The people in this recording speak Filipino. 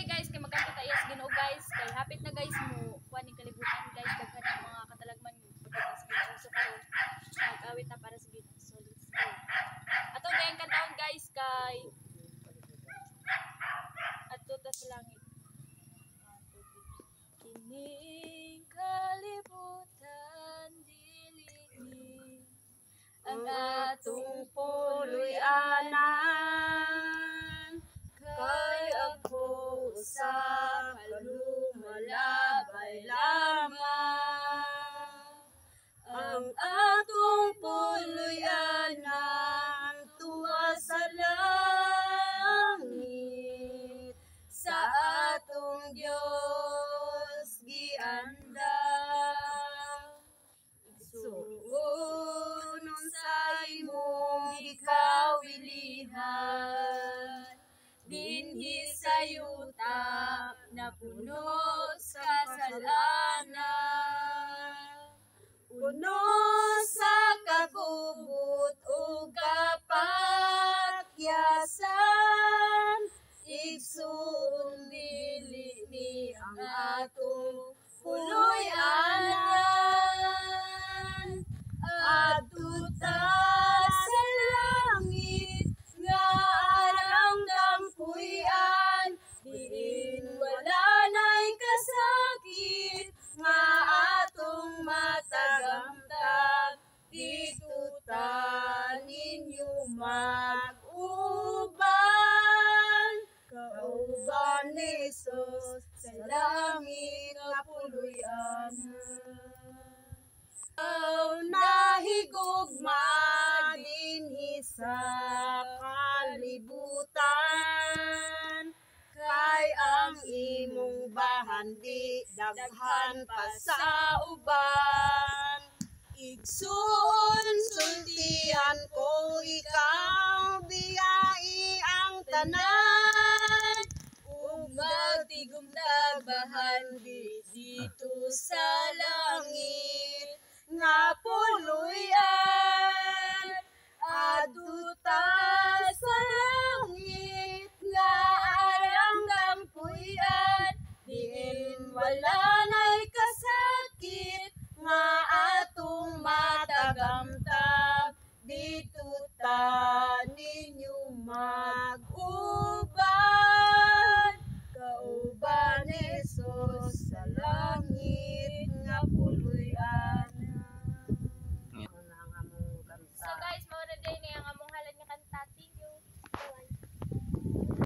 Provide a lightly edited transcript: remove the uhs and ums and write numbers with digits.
guys, kay magkanto tayo sa Ginoo guys. Kay hapit na guys mo kuan ning kalibutan guys, daghan ang mga katalagman pagdating sa Ginoo. So karon nag-awit na para sa Ginoo. So let's go. Ato dayang kantaon guys kay Adto ta sa langit. Kining kalibutan dili ang atong puluy-anan, kay ako sa kalumalabay lamang. Ang atong puluy-anan tuwa sa langit, sa atong Dios gianda. Igsuon sa imong gikawilihan, dinhi sa yuta na puno sa kasalanan, puno sa kagubot ug kapakyasan. Igsuon dili ni ang atong puluy-anan, adto ta sa langit nga arang dampuyan, diin wala na'y kasakit nga atong matagamtag. Dito ta ninyo mag-uban, kauban ni Jesus sa langit nga puluy-anan. Nahigugma dinhi sa kalibutan, kay ang imong bahandi daghan pa sa uban. Igsuon sultihan ko ikaw, biyai ang tanan, ug magtigom bahandi dito sa